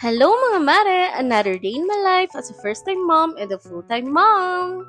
Hello mga mare! Another day in my life as a first-time mom and a full-time mom!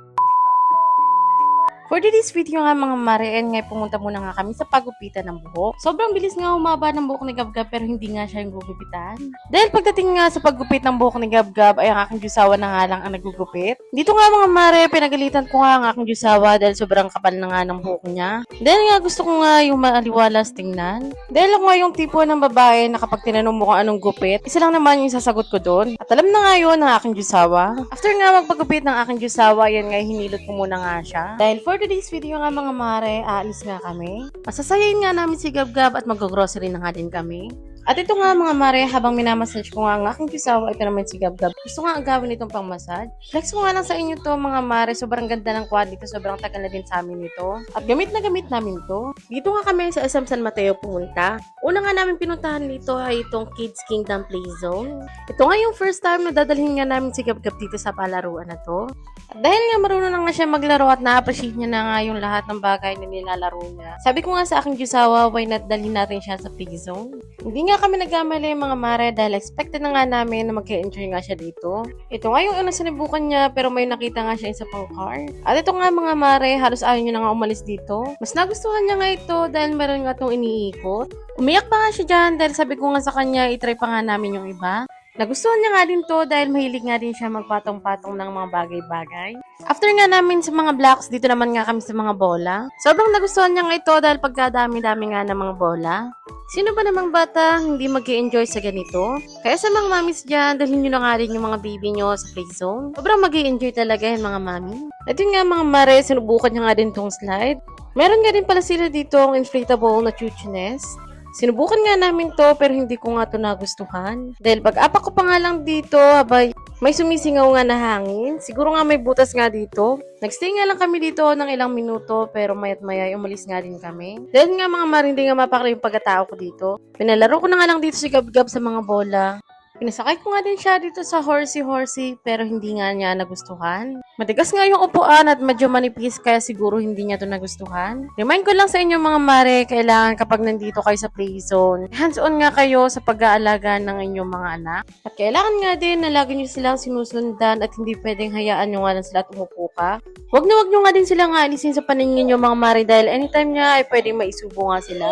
For today's video nga mga mare, ngay pumunta muna nga kami sa pagupitan ng buhok. Sobrang bilis nga humaba ng buhok ni Gabgab pero hindi nga siya yung gugupitan. Dahil pagdating nga sa paggupit ng buhok ni Gabgab ay ang aking jusawa na nga lang ang nagugupit. Dito nga mga mare, pinagalitan ko nga ang aking jusawa dahil sobrang kapal na nga ng buhok niya. Dahil nga gusto ko nga yung maaliwalas tingnan. Dahil ako nga yung tipo ng babae na kapag tinanong mo kung anong gupit, isa lang naman yung sasagot ko doon. At alam na nga yun ng aking jusawa. After nga magpagupit ng aking jusawa, yan nga hinilot ko muna nga siya. Dahil for today's video nga mga mare, aalis nga kami. Masasayain nga namin si Gabgab at mag-grocery na nga din kami. At ito nga mga mare, habang minamassage ko nga ang aking kisawa, ito naman si Gabgab. Gusto nga ang gawin itong pang-massage. Flex ko nga lang sa inyo to mga mare, sobrang ganda ng quality, sobrang tagal na din sa amin ito. At gamit na gamit namin to. Dito nga kami sa SM San Mateo pumunta. Una nga namin pinuntahan dito ay itong Kids Kingdom Play Zone. Ito nga yung first time na dadalhin nga namin si Gabgab dito sa palaruan na to. At dahil nga marunong na nga siya maglaro at na-appreciate niya na nga yung lahat ng bagay na nilalaro niya. Sabi ko nga sa aking jusawa, why not dalhin natin siya sa play zone? Hindi nga kami nagkamali mga mare dahil expected na nga namin na mag-enjoy nga siya dito. Ito nga yung unang sinibukan niya pero may nakita nga siya sa pang-car. At ito nga mga mare, halos ayaw niya na nga umalis dito. Mas nagustuhan niya nga ito dahil meron nga itong iniikot. Umiyak pa nga siya dyan dahil sabi ko nga sa kanya, itry pa nga namin yung iba. Nagustuhan niya nga din to dahil mahilig nga din siya magpatong-patong ng mga bagay-bagay. After nga namin sa mga blocks, dito naman nga kami sa mga bola. Sobrang nagustuhan niya nga ito dahil pagkadami-dami nga ng mga bola. Sino ba namang bata hindi mag-i-enjoy sa ganito? Kaya sa mga mamis dyan, dalhin nyo na nga rin yung mga baby nyo sa play zone. Sobrang mag-i-enjoy talaga yan mga mami. At yun nga mga mare, sinubukan niya nga din tong slide. Meron nga din pala sila dito ang inflatable na chuchiness. Sinubukan nga namin to pero hindi ko nga to nagustuhan. Dahil pag-apak ko pa nga lang dito, abay, may sumisingaw nga na hangin. Siguro nga may butas nga dito. Nagstay nga lang kami dito ng ilang minuto pero mayat maya umalis nga din kami. Dahil nga mga marindi nga mapakala yung pagkatao ko dito. Pinalaro ko na nga lang dito si Gabgab sa mga bola. Pinasakay ko nga din siya dito sa horsey pero hindi nga niya nagustuhan. Matigas nga yung upuan at medyo manipis kaya siguro hindi niya to nagustuhan. Remind ko lang sa inyo mga mare, kailangan kapag nandito kayo sa play zone, hands-on nga kayo sa pag-aalaga ng inyong mga anak. At kailangan nga din na lagi nyo silang sinusundan at hindi pwedeng hayaan nyo nga lang sila at umupo ka. Huwag nyo nga din silang alisin sa paningin nyo mga mare dahil anytime nga ay pwedeng maisubo nga sila.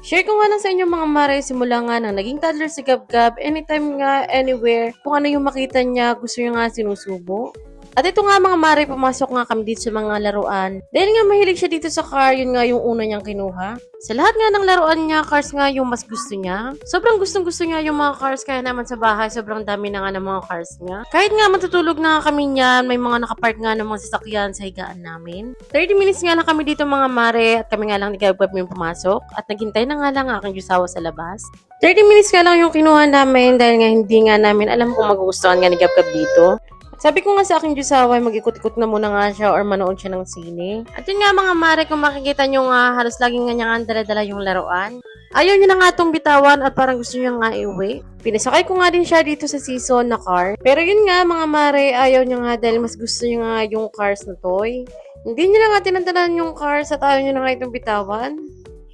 Share ko nga lang sa inyo mga mare, simula nga nang naging toddler si Gabgab, anytime nga, anywhere, kung ano yung makita niya, gusto niya nga sinusubo. At ito nga mga mare, pumasok nga kami dito sa mga laruan. Dahil nga mahilig siya dito sa car, yun nga yung una niyang kinuha. Sa lahat nga ng laruan niya, cars nga yung mas gusto niya. Sobrang gustong-gusto niya yung mga cars, kaya naman sa bahay, sobrang dami na nga ng mga cars niya. Kahit nga matutulog na kami niyan, may mga nakapark nga ng mga sasakyan sa higaan namin. 30 minutes nga lang kami dito mga mare, at kami nga lang ni Gabgab yung pumasok. At naghintay na nga lang aking jusawa sa labas. 30 minutes nga lang yung kinuha namin dahil nga hindi nga namin alam kung magugustuhan nga ni Gabgab dito. Sabi ko nga sa aking jusawa, mag-ikot-ikot na muna nga siya or manood siya ng sine. At yun nga mga mare, kung makikita nyo nga, halos laging nga niya nga dala-dala yung laruan. Ayaw niya na nga itong bitawan at parang gusto niya nga iuwi. Pinasakay ko nga din siya dito sa season na car. Pero yun nga mga mare, ayaw niya nga dahil mas gusto niya nga yung cars na toy. Hindi niya na nga tinandalan yung cars at ayaw niya na nga itong bitawan.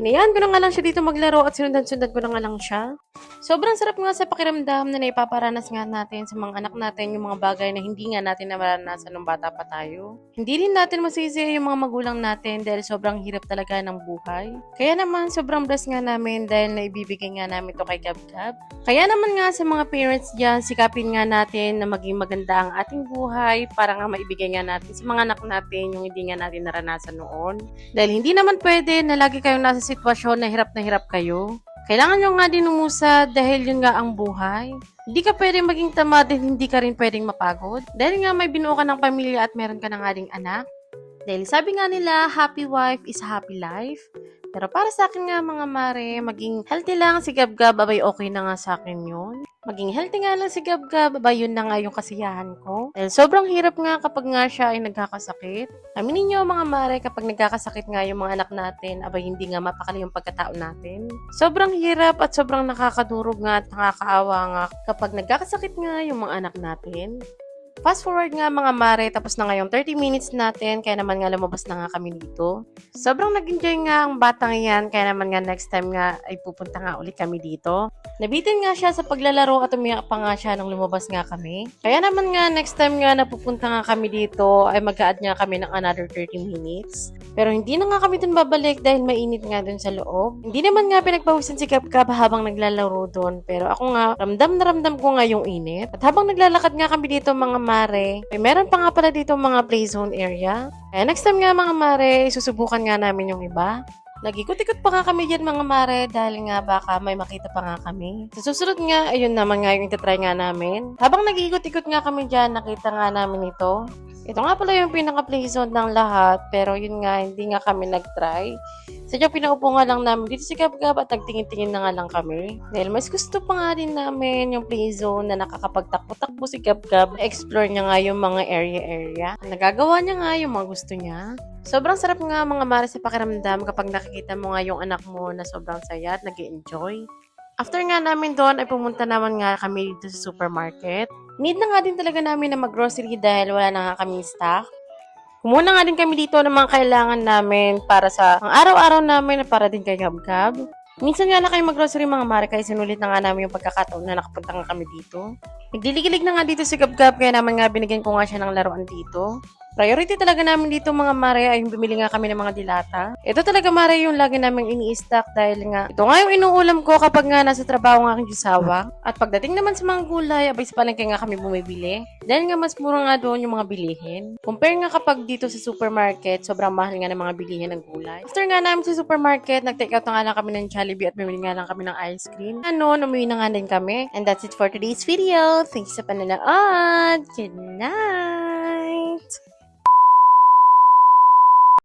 Hinayaan ko na nga lang siya dito maglaro at sinundan-sundan ko na nga lang siya. Sobrang sarap nga sa pakiramdam na naipaparanas nga natin sa mga anak natin yung mga bagay na hindi nga natin namaranasan nung bata pa tayo. Hindi rin natin masisi yung mga magulang natin dahil sobrang hirap talaga ng buhay. Kaya naman sobrang blessed nga namin dahil naibibigay nga namin to kay Gabgab. Kaya naman nga sa mga parents dyan, sikapin nga natin na maging maganda ang ating buhay para nga maibigay nga natin sa mga anak natin yung hindi nga natin naranasan noon. Dahil hindi naman pwede na lagi kayong nasa sitwasyon na hirap kayo. Kailangan nyo nga din umusad dahil yun nga ang buhay. Hindi ka pwedeng maging tamad at hindi ka rin pwedeng mapagod. Dahil nga may binuo ka ng pamilya at meron ka na nga ding anak. Dahil sabi nga nila, happy wife is a happy life. Pero para sa akin nga mga mare, maging healthy lang si Gabgab, abay okay na nga sa akin yun. Maging healthy nga lang si Gabgab, abay yun na nga yung kasiyahan ko. Dahil sobrang hirap nga kapag nga siya ay nagkakasakit. Aminin nyo mga mare, kapag nagkakasakit nga yung mga anak natin, abay hindi nga mapakali yung pagkatao natin. Sobrang hirap at sobrang nakakadurog nga at nakakaawa nga kapag nagkakasakit nga yung mga anak natin. Fast forward nga mga mare, tapos na ngayong 30 minutes natin, kaya naman nga lumabas na nga kami dito. Sobrang nag-enjoy nga ang batang yan, kaya naman nga next time nga ay pupunta nga ulit kami dito. Nabitin nga siya sa paglalaro at umiyak pa nga siya nung lumabas nga kami. Kaya naman nga next time nga na pupunta nga kami dito, ay mag-a-add nga kami ng another 30 minutes. Pero hindi na nga kami dun babalik dahil mainit nga dun sa loob. Hindi naman nga pinagpawisan si Gab-Gab habang naglalaro dun, pero ako nga, ramdam na ramdam ko nga yung init. At habang naglalakad nga kami dito mga mare, meron pa nga pala dito mga play zone area. Kaya next time nga mga mare, susubukan nga namin yung iba. Nag-ikot-ikot pa nga kami dyan mga mare dahil nga baka may makita pa nga kami. Sa susunod nga, ayun naman nga yung itatry nga namin. Habang nag-ikot-ikot nga kami dyan, nakita nga namin ito. Ito nga pala yung pinaka-play zone ng lahat, pero yun nga, hindi nga kami nag-try. Sadyang pinaupo nga lang namin dito si Gab-Gab at nagtingin-tingin na nga lang kami. Dahil mas gusto pa nga din namin yung play zone na nakakapagtakbo-takbo si Gab-Gab. Explore niya nga yung mga area-area. Nagagawa niya nga yung mga gusto niya. Sobrang sarap nga mga mare sa pakiramdam kapag nakikita mo nga yung anak mo na sobrang saya at nag-enjoy. After nga namin doon ay pumunta naman nga kami dito sa supermarket. Need na nga din talaga namin na mag-grocery dahil wala na nga kaming stock. Kumuha nga din kami dito ng mga kailangan namin para sa araw-araw namin at para din kay Gab-Gab. Minsan nga na kayo mag-grocery mga mare kaya sinulit na nga namin yung pagkakataon na nakapunta nga kami dito. Nagdiligilig na nga dito si Gab-Gab kaya naman nga binigyan ko nga siya ng laruan dito. Priority talaga namin dito mga mare ay yung bumili nga kami ng mga dilata. Ito talaga mare yung lagi naming ini-stock dahil nga ito nga yung inuulam ko kapag nga nasa trabaho ng aking jusawa. At pagdating naman sa mga gulay, abay sa palengke nga kami bumibili. Dahil nga mas mura nga doon yung mga bilihin. Compare nga kapag dito sa supermarket, sobrang mahal nga ng mga bilihin ng gulay. After nga namin sa supermarket, nag-take out na nga lang kami ng Jollibee at bumili nga lang kami ng ice cream. Umuwi na nga din kami. And that's it for today's video. Thanks sa panonood. Good night!